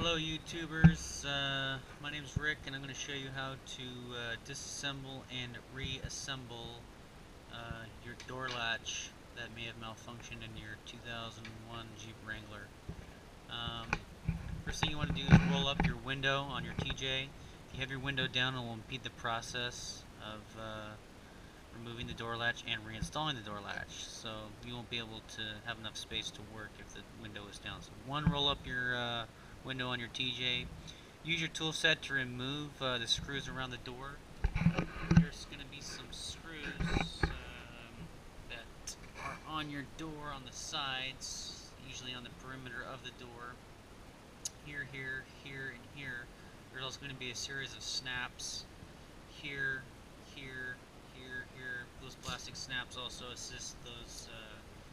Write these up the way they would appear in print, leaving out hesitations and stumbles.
Hello YouTubers, my name is Rick and I'm going to show you how to disassemble and reassemble your door latch that may have malfunctioned in your 2001 Jeep Wrangler. First thing you want to do is roll up your window on your TJ. If you have your window down, it will impede the process of removing the door latch and reinstalling the door latch, so you won't be able to have enough space to work if the window is down. So one, roll up your window on your TJ. Use your tool set to remove the screws around the door. There's going to be some screws that are on your door on the sides, usually on the perimeter of the door. Here, here, here, and here. There's also going to be a series of snaps here, here, here. Those plastic snaps also assist those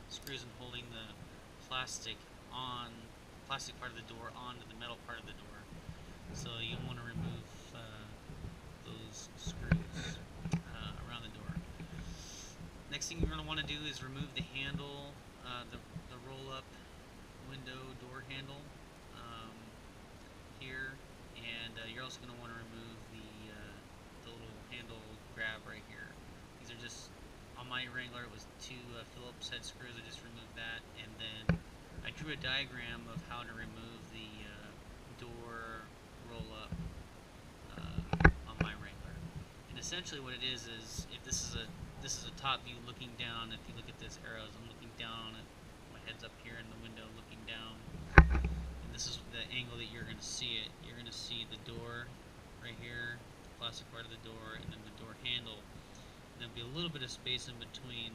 screws in holding the plastic part of the door onto the metal part of the door. So you want to remove those screws around the door. Next thing you're going to want to do is remove the handle, the roll-up window door handle here, and you're also going to want to remove the little handle grab right here. These are just, on my Wrangler it was two Phillips head screws. I just removed that, and then I drew a diagram of how to remove the door roll-up on my Wrangler. And essentially what it is if this is a top view looking down. If you look at this arrows, I'm looking down, and my head's up here in the window looking down. And this is the angle that you're going to see it. You're going to see the door right here, the plastic part of the door, and then the door handle. And there'll be a little bit of space in between.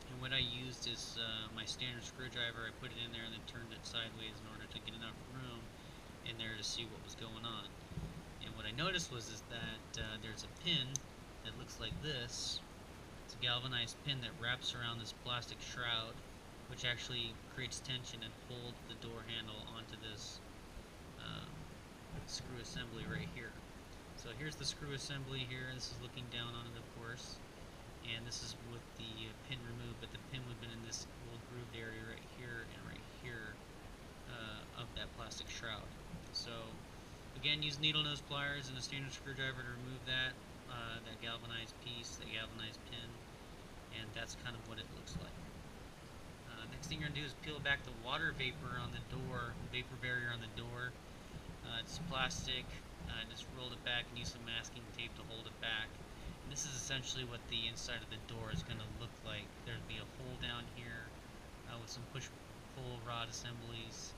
And what I used is my standard screwdriver. I put it in there and then turned it sideways in order to get enough room in there to see what was going on. And what I noticed was that there's a pin that looks like this. It's a galvanized pin that wraps around this plastic shroud, which actually creates tension and holds the door handle onto this screw assembly right here. So here's the screw assembly here. This is looking down on it, of course. And this is with the pin removed, but the pin would have been in this little grooved area right here and right here of that plastic shroud. So again, use needle nose pliers and a standard screwdriver to remove that galvanized piece, that galvanized pin, and that's kind of what it looks like. Next thing you're going to do is peel back the water vapor on the door, vapor barrier on the door. It's plastic. Just roll it back and use some masking tape to hold it back. And this is essentially what the inside of the door is going to look like. There'll be a hole down here with some push-pull rod assemblies,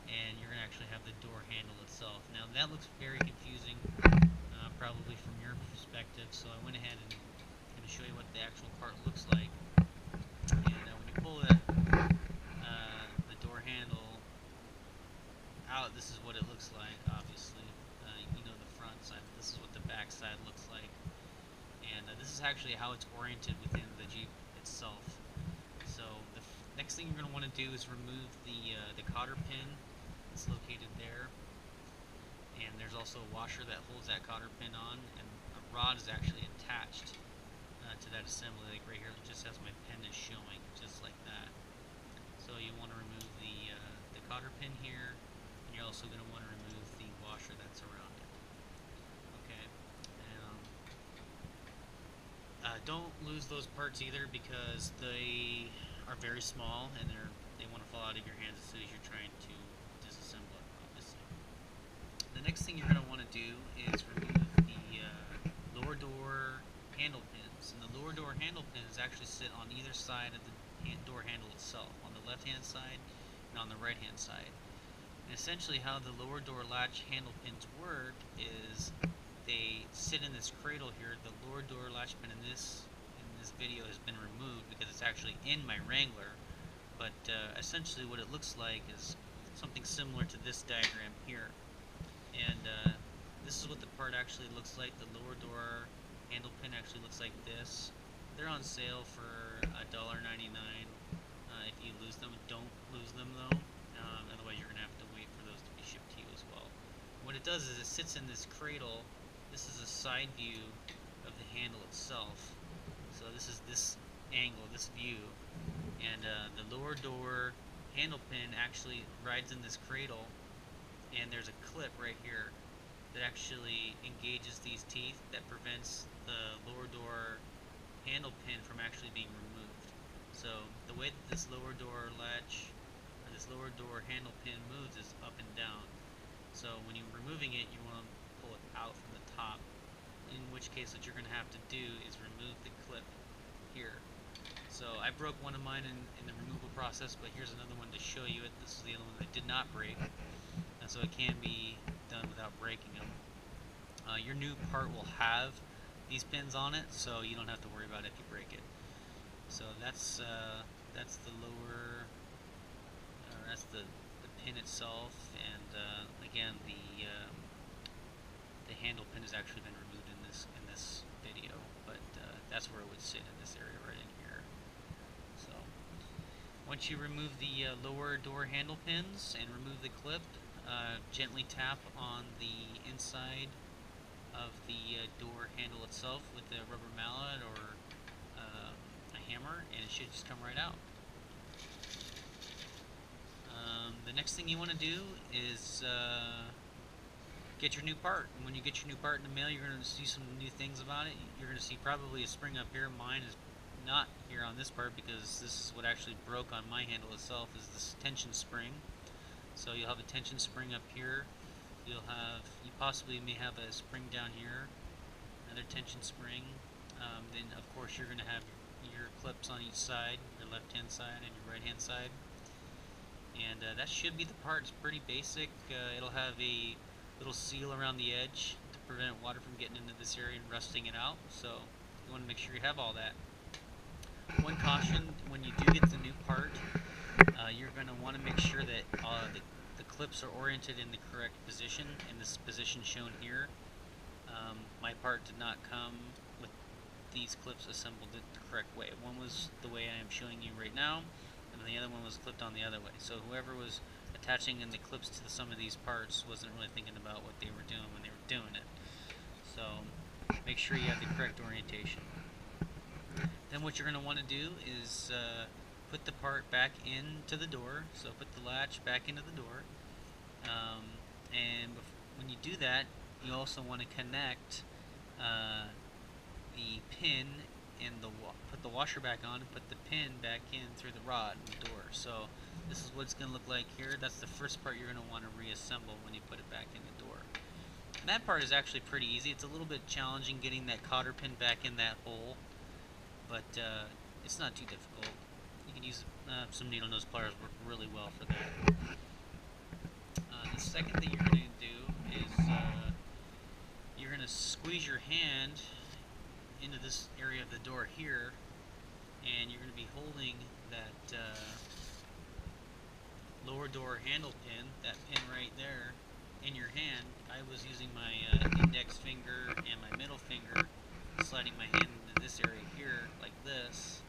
and you're going to actually have the door handle itself. Now that looks very confusing, probably from your perspective, so I went ahead and I'm going to show you what the actual part looks like. And when you pull the door handle out, this is what it looks like. Obviously, you know the front side. This is what the back side looks like, and this is actually how it's oriented within the Jeep itself. So the next thing you're going to want to do is remove the cotter pin. It's located there, and there's also a washer that holds that cotter pin on, and a rod is actually attached to that assembly, like right here, just as my pen is showing, just like that. So you want to remove the cotter pin here, and you're also going to want to remove the washer that's around it. Okay. Don't lose those parts either, because they are very small and they want to fall out of your hands as soon as you're trying to disassemble it, obviously. The next thing you're going to want to do is remove the lower door handle pins. And the lower door handle pins actually sit on either side of the door handle itself, on the left hand side and on the right hand side. And essentially how the lower door latch handle pins work is they sit in this cradle here. The lower door latch pin in this video has been removed because it's actually in my Wrangler, but essentially what it looks like is something similar to this diagram here. And this is what the part actually looks like. The lower door handle pin actually looks like this. They're on sale for $1.99. If you lose them, don't lose them though. Otherwise you're going to have to wait for those to be shipped to you as well. What it does is it sits in this cradle. This is a side view of the handle itself. So this is this angle, this view, and the lower door handle pin actually rides in this cradle, and there's a clip right here that actually engages these teeth that prevents the lower door handle pin from actually being removed. So the way that this lower door latch, or this lower door handle pin moves is up and down. So when you're removing it, you want to pull it out from the top, in which case what you're going to have to do is remove the clip here. So I broke one of mine in the removal process, but here's another one to show you it. This is the other one that I did not break, and so it can be done without breaking them. Your new part will have these pins on it, so you don't have to worry about it if you break it. So that's the lower, that's the pin itself, and again the handle pin has actually been removed in this video, but that's where it would sit in this area right in here. So once you remove the lower door handle pins and remove the clip, gently tap on the inside of the door handle itself with a rubber mallet or a hammer, and it should just come right out. The next thing you want to do is get your new part. And when you get your new part in the mail, you're going to see some new things about it. You're going to see probably a spring up here. Mine is not here on this part because this is what actually broke on my handle itself, is this tension spring. So you'll have a tension spring up here. You possibly may have a spring down here, another tension spring. Then of course you're going to have your clips on each side, your left hand side and your right hand side. And that should be the part. It's pretty basic. It'll have a little seal around the edge to prevent water from getting into this area and rusting it out. So you want to make sure you have all that. One caution: when you do get the new part, you're going to want to make sure that the clips are oriented in the correct position, in this position shown here. My part did not come with these clips assembled the correct way. One was the way I am showing you right now, and the other one was clipped on the other way. So whoever was attaching in the clips to some of these parts wasn't really thinking about what they were doing when they were doing it. So make sure you have the correct orientation. Then what you're going to want to do is put the part back into the door. So put the latch back into the door. And when you do that, you also want to connect the pin and put the washer back on and put the pin back in through the rod in the door. So this is what it's going to look like here. That's the first part you're going to want to reassemble when you put it back in the door. And that part is actually pretty easy. It's a little bit challenging getting that cotter pin back in that hole, but it's not too difficult. You can use some needle nose pliers, work really well for that. The second thing you're going to do is you're going to squeeze your hand into this area of the door here, and you're going to be holding that lower door handle pin, that pin right there, in your hand. I was using my index finger and my middle finger, sliding my hand into this area here like this,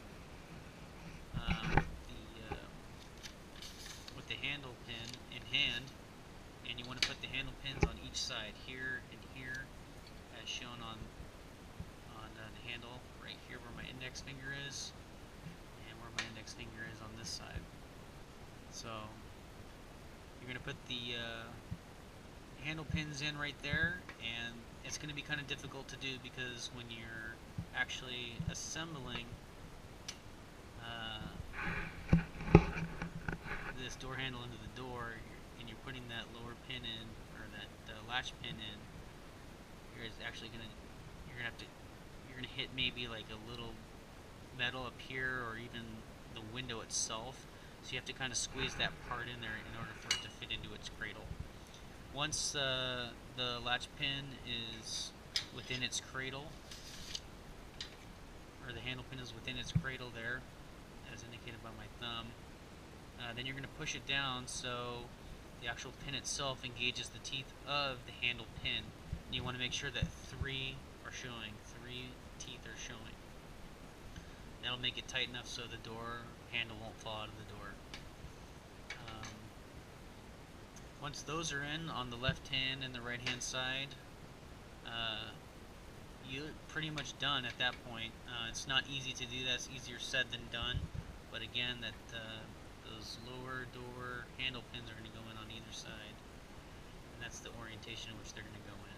with the handle pin in hand. And you want to put the handle pins on each side, here and here, as shown on the handle right here where my index finger is, and where my index finger is on this side. So you're going to put the handle pins in right there, and it's going to be kind of difficult to do because when you're actually assembling this door handle into the door, and you're putting that lower pin in, or that latch pin in, you're actually you're gonna hit maybe like a little metal up here, or even the window itself. So you have to kind of squeeze that part in there in order for it to fit into its cradle. Once the latch pin is within its cradle, or the handle pin is within its cradle there, as indicated by my thumb, then you're going to push it down so the actual pin itself engages the teeth of the handle pin. And you want to make sure that three teeth are showing. That'll make it tight enough so the door handle won't fall out of the door. Once those are in on the left hand and the right hand side, you're pretty much done at that point. It's not easy to do that. It's easier said than done. But again, those lower door handle pins are going to go in on either side. orientation in which they're going to go in.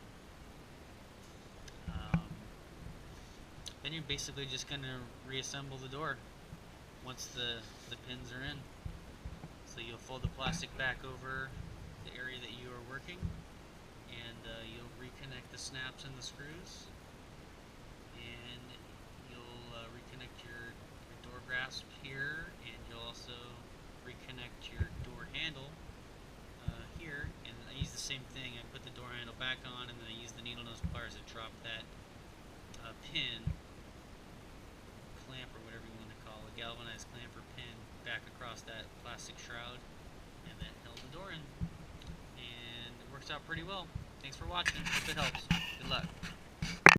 Then you're basically just going to reassemble the door once the pins are in. So you'll fold the plastic back over the area that you are working, and you'll reconnect the snaps and the screws, and you'll reconnect your door grasp here, and you'll also reconnect your door handle here. And I use the same thing. I put the door handle back on, and then I use the needle nose pliers to drop that pin, clamp, or whatever you want to call it, galvanized clamp or pin, back across that plastic shroud, and that held the door in. And it works out pretty well. Thanks for watching. Hope it helps. Good luck.